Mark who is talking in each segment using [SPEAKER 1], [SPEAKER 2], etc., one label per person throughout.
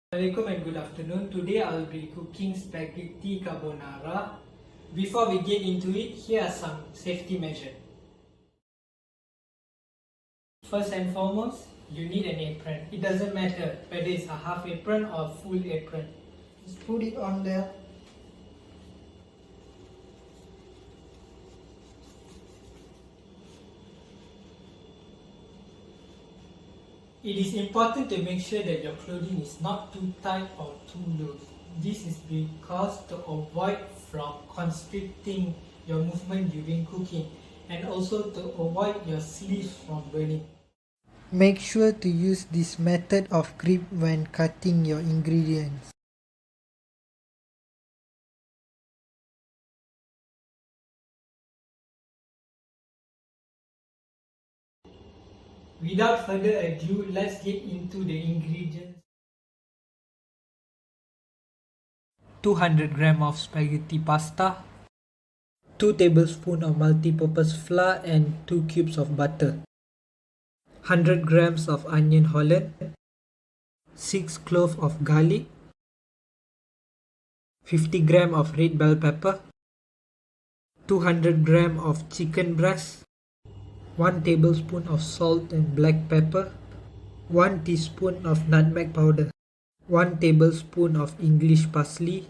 [SPEAKER 1] Assalamualaikum and good afternoon. Today I'll be cooking spaghetti carbonara. Before we get into it, here are some safety measures. First and foremost, you need an apron. It doesn't matter whether it's a half apron or full apron. Just put it on there. It is important to make sure that your clothing is not too tight or too loose. This is because to avoid from constricting your movement during cooking and also to avoid your sleeves from burning.
[SPEAKER 2] Make sure to use this method of grip when cutting your ingredients.
[SPEAKER 1] Without further ado, let's get into the ingredients. 200 gram of spaghetti pasta, 2 tablespoons of multi-purpose flour and 2 cubes of butter, 100 grams of onion holland, 6 cloves of garlic, 50 gram of red bell pepper, 200 gram of chicken breast, 1 tablespoon of salt and black pepper, 1 teaspoon of nutmeg powder, 1 tablespoon of English parsley,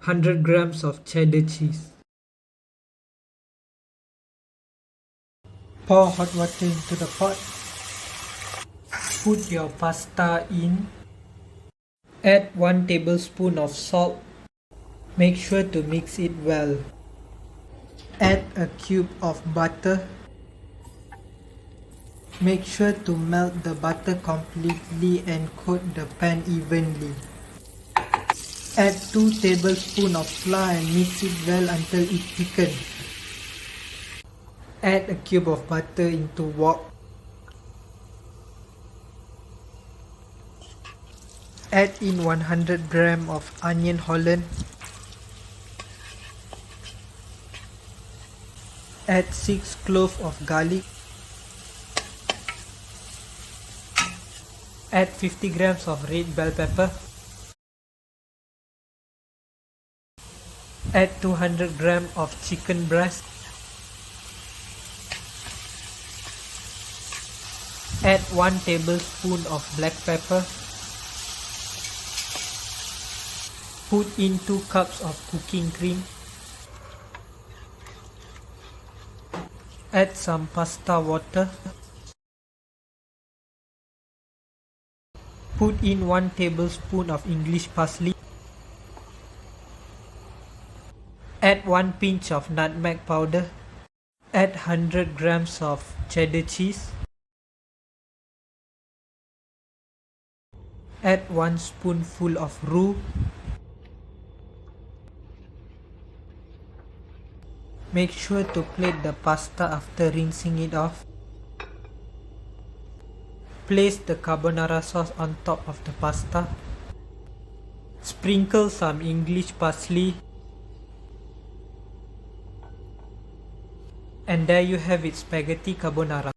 [SPEAKER 1] 100 grams of cheddar cheese.
[SPEAKER 2] Pour hot water into the pot.
[SPEAKER 1] Put your pasta in. Add 1 tablespoon of salt. Make sure to mix it well.
[SPEAKER 2] Add a cube of butter. Make sure to melt the butter completely and coat the pan evenly. Add 2 tablespoons of flour and mix it well until it thickens.
[SPEAKER 1] Add a cube of butter into wok.
[SPEAKER 2] Add in 100 gram of onion holland. Add 6 cloves of garlic.
[SPEAKER 1] Add 50 grams of red bell pepper. Add 200 grams of chicken breast. Add 1 tablespoon of black pepper. Put in 2 cups of cooking cream. Add some pasta water. Put in 1 tablespoon of English parsley. Add 1 pinch of nutmeg powder. Add 100 grams of cheddar cheese. Add 1 spoonful of roux. Make sure to plate the pasta after rinsing it off. Place the carbonara sauce on top of the pasta. Sprinkle some English parsley. And there you have it, spaghetti carbonara.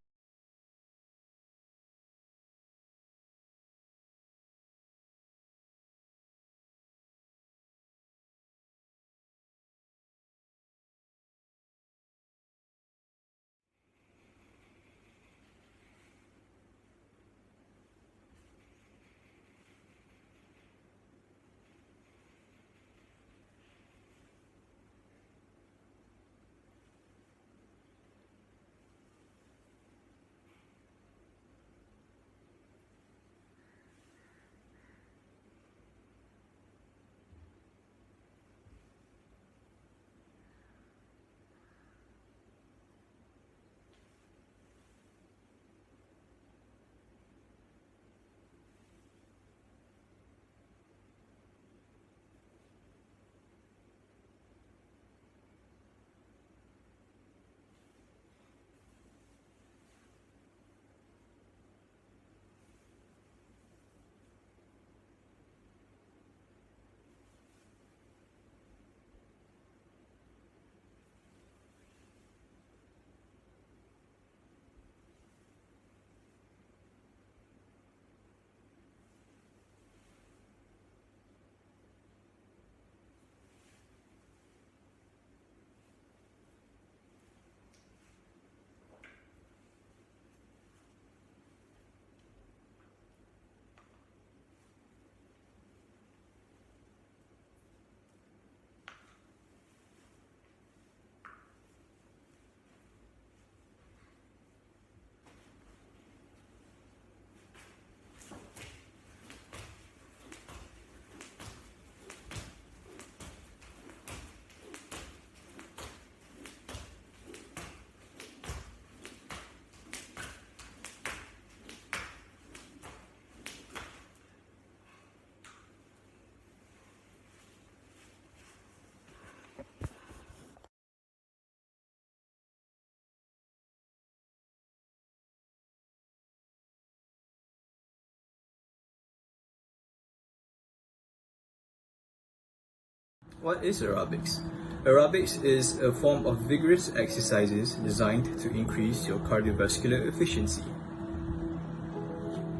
[SPEAKER 3] What is aerobics? Aerobics is a form of vigorous exercises designed to increase your cardiovascular efficiency.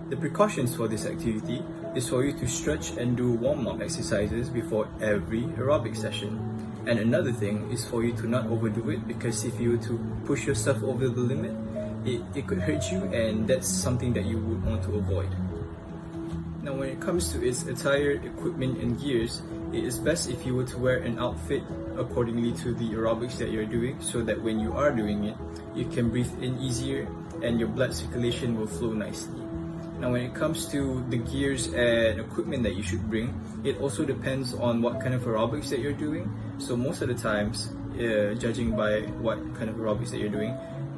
[SPEAKER 3] The precautions for this activity is for you to stretch and do warm-up exercises before every aerobic session. And another thing is for you to not overdo it, because if you were to push yourself over the limit, it could hurt you, and that's something that you would want to avoid. Now when it comes to its attire, equipment and gears, it is best if you were to wear an outfit accordingly to the aerobics that you're doing, so that when you are doing it, you can breathe in easier and your blood circulation will flow nicely. Now when it comes to the gears and equipment that you should bring, it also depends on what kind of aerobics that you're doing. So most of the times, judging by what kind of aerobics that you're doing,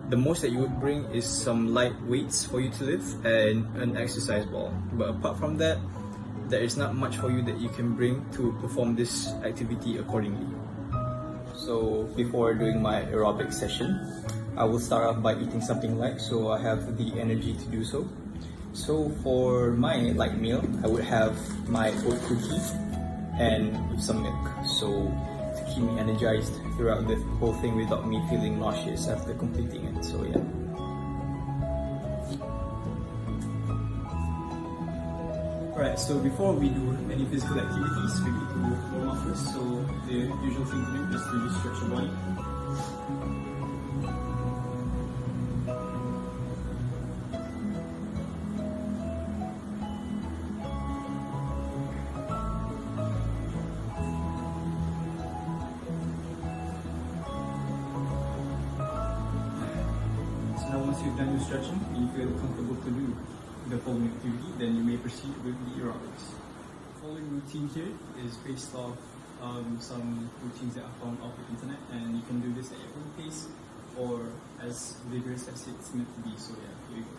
[SPEAKER 3] the most that you would bring is some light weights for you to lift and an exercise ball. But apart from that, there is not much for you that you can bring to perform this activity accordingly. So before doing my aerobic session, I will start off by eating something light so I have the energy to do so. So for my light meal, I would have my oat cookie and with some milk, so to keep me energized throughout the whole thing without me feeling nauseous after completing it. So yeah. Alright, so before we do any physical activities, we need to warm up first. So the usual thing to do is to just stretch your body. Now once you've done your stretching and you feel comfortable to do the following activity, then you may proceed with the aerobics. The following routine here is based off some routines that I found off the internet, and you can do this at your own pace or as vigorous as it's meant to be. So yeah, here you go.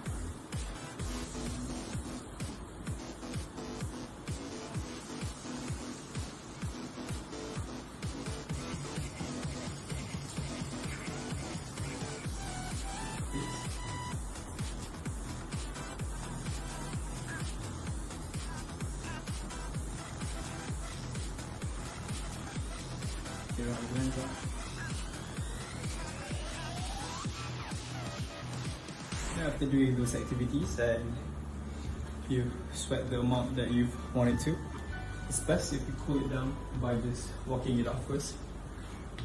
[SPEAKER 3] After doing those activities and you sweat the amount that you've wanted to, it's best if you cool it down by just walking it out first,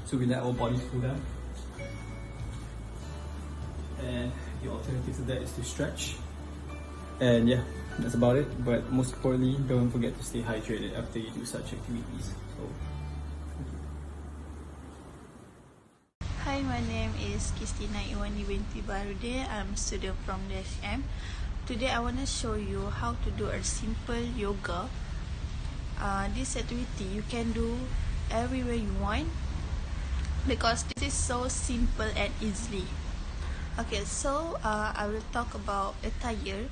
[SPEAKER 3] so we let our bodies cool down. And the alternative to that is to stretch. And yeah, that's about it. But most importantly, don't forget to stay hydrated after you do such activities. So,
[SPEAKER 4] hi, my name is Qistina Iwani Binti Baharuddin. I'm a student from the SM. Today I want to show you how to do a simple yoga. This activity you can do everywhere you want, because this is so simple and easily. Okay, so I will talk about attire.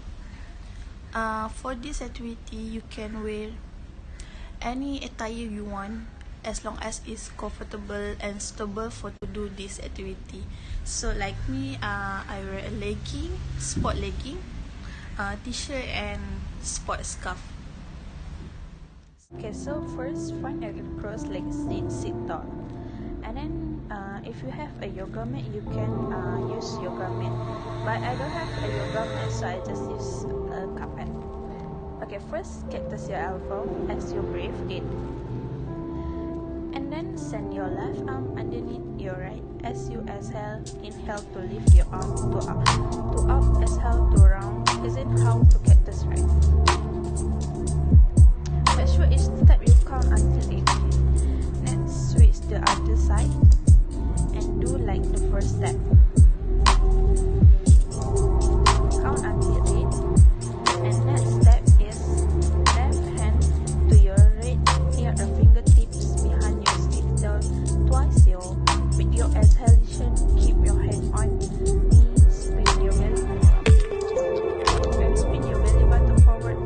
[SPEAKER 4] For this activity, you can wear any attire you want, as long as it's comfortable and suitable for to do this activity. So like me, I wear a legging, sport legging, t-shirt and sport scarf. Okay, so first find a cross-legged sit down, and then if you have a yoga mat, you can use yoga mat. But I don't have a yoga mat, so I just use a carpet. Okay, first cactus your elbow as you breathe in, and then send your left arm underneath your right as you exhale. Inhale to lift your arm to up, exhale to round. Isn't how to cactus right. Make sure each step you count until 8. Next, switch the other side and do like the first step. Count until 8. And next step is left hand to your right ear and fingertips behind your sternum twice. With your exhalation, keep your head on knee, spin your belly. Then spin your belly button forward,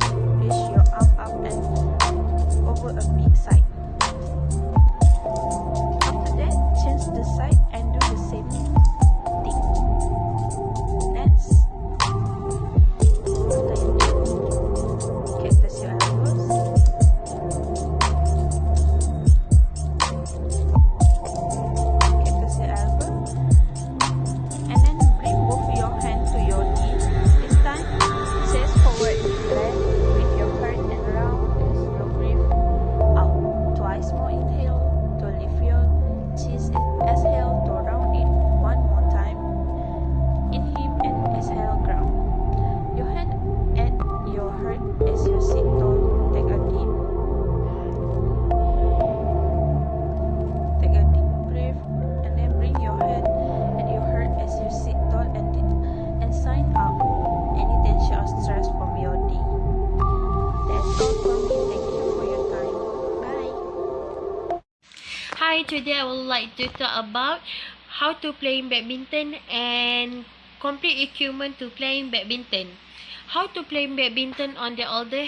[SPEAKER 4] reach your arm up and over a big side. After that, change the side and do the same.
[SPEAKER 5] today I would like to talk about how to play badminton and complete equipment to playing badminton. How to play badminton on the other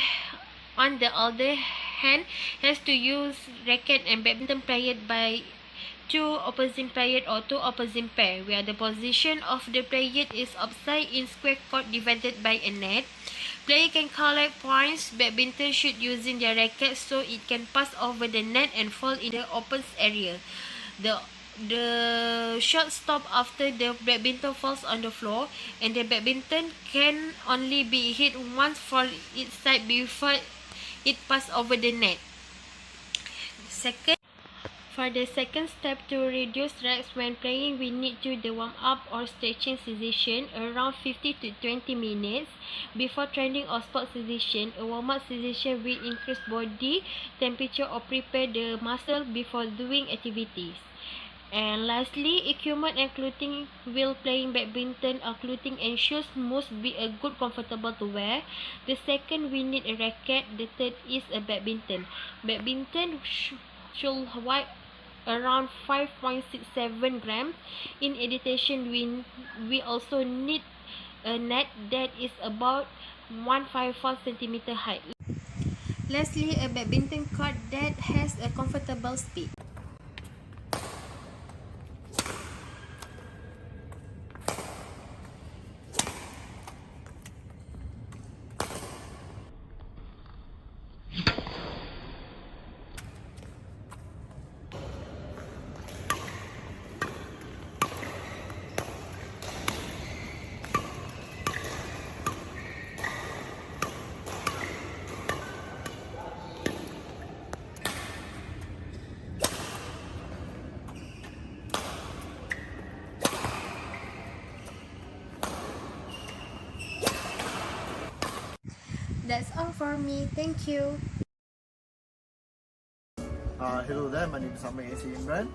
[SPEAKER 5] hand has to use racket and badminton played by two opposing player or two opposing pair, where the position of the player is upside in square court divided by a net. Player can collect points badminton shoot using their racket so it can pass over the net and fall in the open area. The shot stop after the badminton falls on the floor, and the badminton can only be hit once from each side before it pass over the net. For the second step to reduce reps when playing, we need to do the warm-up or stretching session around 50 to 20 minutes. Before training or sport session, a warm-up session will increase body temperature or prepare the muscle before doing activities. And lastly, equipment and clothing while playing badminton or clothing and shoes must be a good comfortable to wear. The second, we need a racket. The third is a badminton. Badminton should weigh around 5.67 grams. In addition, we also need a net that is about 154 centimeter height. Lastly, a badminton court that has a comfortable speed. That's all for me. Thank you.
[SPEAKER 6] Hello there, my name is Ahmad Imran.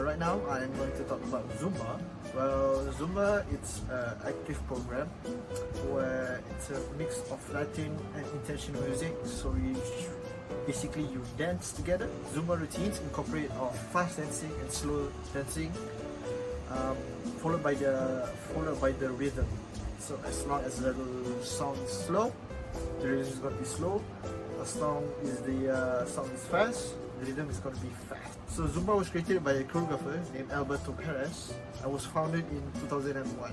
[SPEAKER 6] Right now I am going to talk about Zumba. Well, Zumba it's an active program where it's a mix of Latin and intentional music. So basically you dance together. Zumba routines incorporate fast dancing and slow dancing, followed by the rhythm. So as long as the song is slow, the rhythm is going to be slow. As long as the song is fast, the rhythm is going to be fast. So Zumba was created by a choreographer named Alberto Perez and was founded in 2001.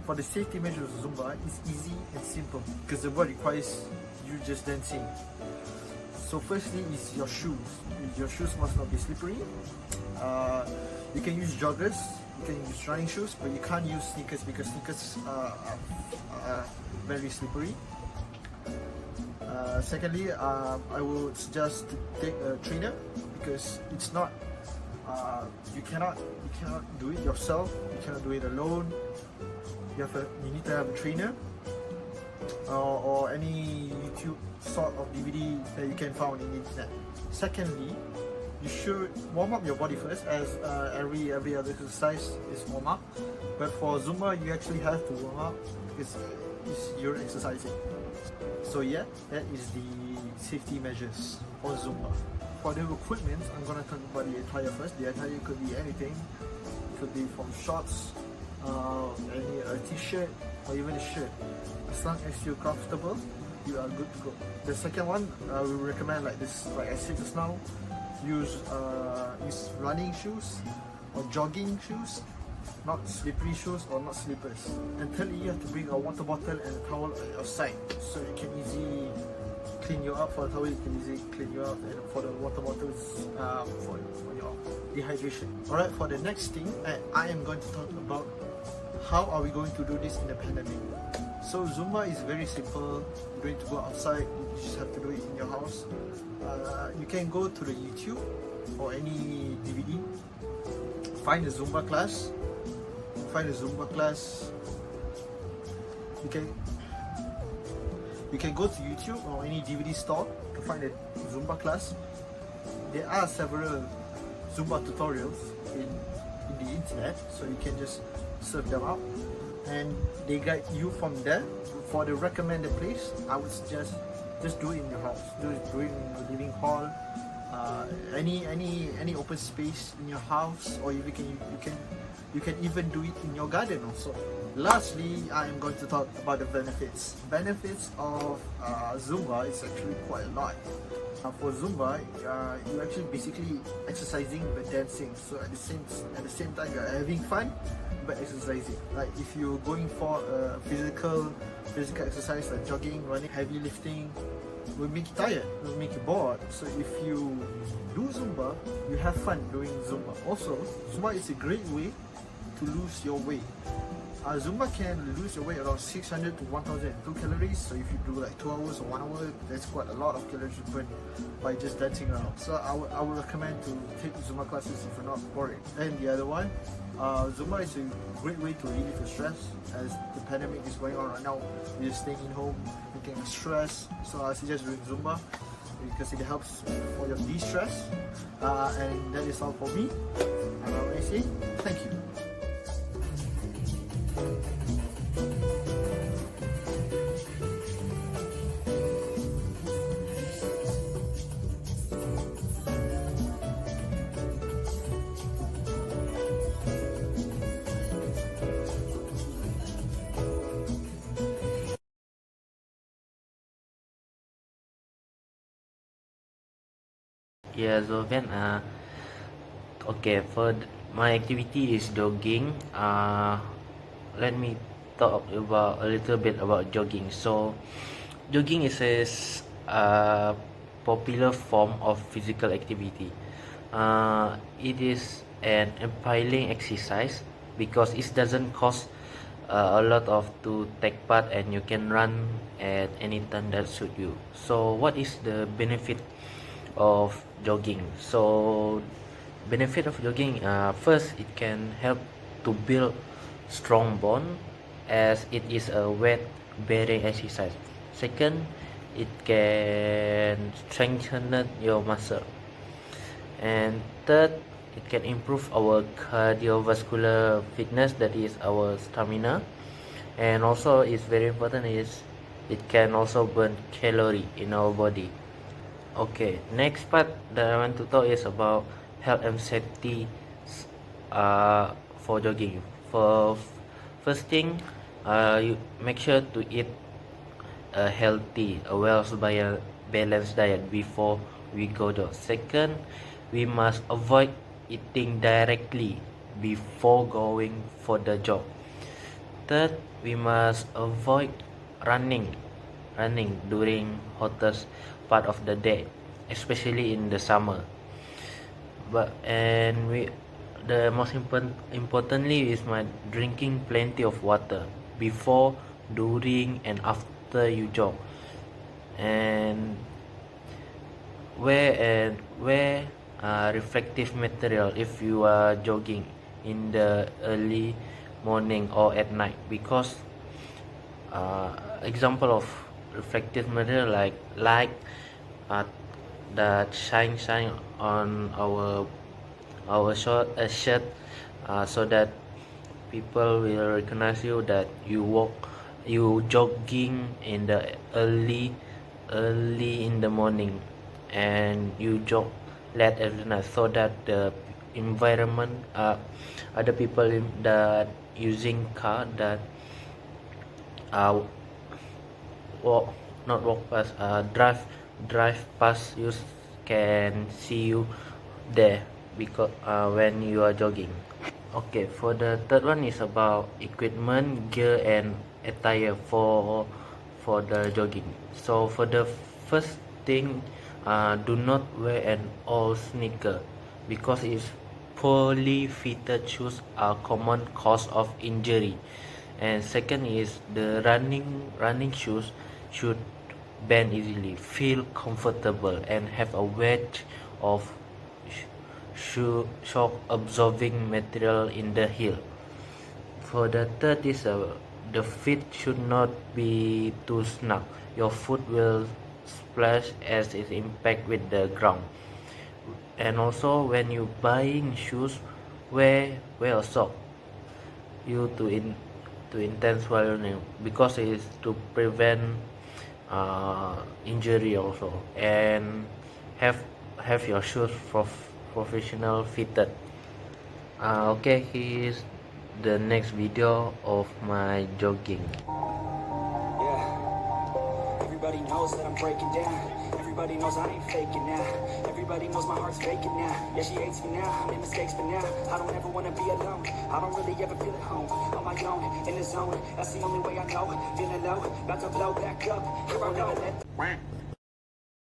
[SPEAKER 6] For the safety measures of Zumba, it's easy and simple because the body requires you just dancing. So firstly is your shoes. Your shoes must not be slippery. You can use joggers, you can use running shoes, but you can't use sneakers because sneakers are very slippery. Secondly, I would suggest to take a trainer because it's not you cannot do it yourself. You cannot do it alone. You need to have a trainer or any YouTube sort of DVD that you can find on the internet. Secondly, you should warm up your body first, as every other exercise is warm up. But for Zumba, you actually have to warm up because you're exercising. So yeah, that is the safety measures for Zumba. For the equipment, I'm gonna talk about the attire first. The attire could be anything. It could be from shorts, a t-shirt, or even a shirt. As long as you're comfortable, you are good to go. The second one, we recommend like I said just now, use running shoes or jogging shoes, not slippery shoes or not slippers. And thirdly, you have to bring a water bottle and a towel at your side so you can easily clean you up. For the towel, you can easily clean you up, and for the water bottles, for your dehydration. Alright, for the next thing, I am going to talk about how are we going to do this in the pandemic. So Zumba is very simple. You're going to go outside, you just have to do it in your house. You can go to the YouTube or any DVD, find a Zumba class. You can go to YouTube or any DVD store to find a Zumba class. There are several Zumba tutorials in the internet, so you can just search them out and they guide you from there. For the recommended place, I would suggest just do it in your house. Do it in your living hall, any open space in your house, or you can even do it in your garden also. Lastly, I am going to talk about the benefits. Benefits of Zumba is actually quite a lot. For Zumba, you actually basically exercising but dancing. So at the same time, you're having fun but exercising. Like if you're going for a physical exercise like jogging, running, heavy lifting, will make you tired, will make you bored. So if you do Zumba, you have fun doing Zumba. Also, Zumba is a great way to lose your weight. Zumba can lose your weight around 600 to 1002 calories. So if you do like 2 hours or 1 hour, that's quite a lot of calories you burn by just dancing around. So I would recommend to take Zumba classes if you're not bored. And the other one, Zumba is a great way to relieve your stress. As the pandemic is going on right now, you're just staying in home, you're getting stress. So I suggest doing Zumba because it helps for your de-stress. And that is all for me. And I want to say thank you.
[SPEAKER 7] Yazuavian, okay, for my activity is jogging. Let me talk about a little bit about jogging. So, jogging is a popular form of physical activity. It is an empowering exercise because it doesn't cost a lot of to take part, and you can run at any time that suit you. So, what is the benefit of jogging? So benefit of jogging, first, it can help to build strong bone as it is a weight bearing exercise. Second, it can strengthen your muscle. And third, it can improve our cardiovascular fitness, that is our stamina. And also it's very important is it can also burn calorie in our body. Okay, next part that I want to talk is about health and safety for jogging. For first thing, you make sure to eat a healthy, a balanced diet before we go jog. Second, we must avoid eating directly before going for the jog. Third, we must avoid running during hottest part of the day, especially in the summer. The most importantly is my drinking plenty of water before, during, and after you jog. And wear reflective material if you are jogging in the early morning or at night, because example of reflective material like light that shine on our shirt, so that people will recognize you that you jogging in the early in the morning, and you jog late every night, so that the environment, other people that using car that drive past you can see you there, because when you are jogging. Okay, for the third one is about equipment, gear, and attire for the jogging. So for the first thing, do not wear an old sneaker, because its poorly fitted shoes are common cause of injury. And second is the running shoes should bend easily, feel comfortable, and have a wedge of shock absorbing material in the heel. For the third is the feet should not be too snug. Your foot will splash as it impact with the ground. And also when you buying shoes, wear a sock you to intense while running, because it is to prevent injury also. And have have your shoes professional fitted. Okay, here is the next video of my jogging.
[SPEAKER 8] Yeah, everybody knows that I'm breaking down. Everybody knows I ain't faking now. Everybody knows my heart's faking now. Yeah, she hates me now, I made mistakes but now I don't ever wanna be alone. I don't really ever feel at home. On my own, in the zone, that's the only way I know. Feeling low, about to blow back up. Here I go.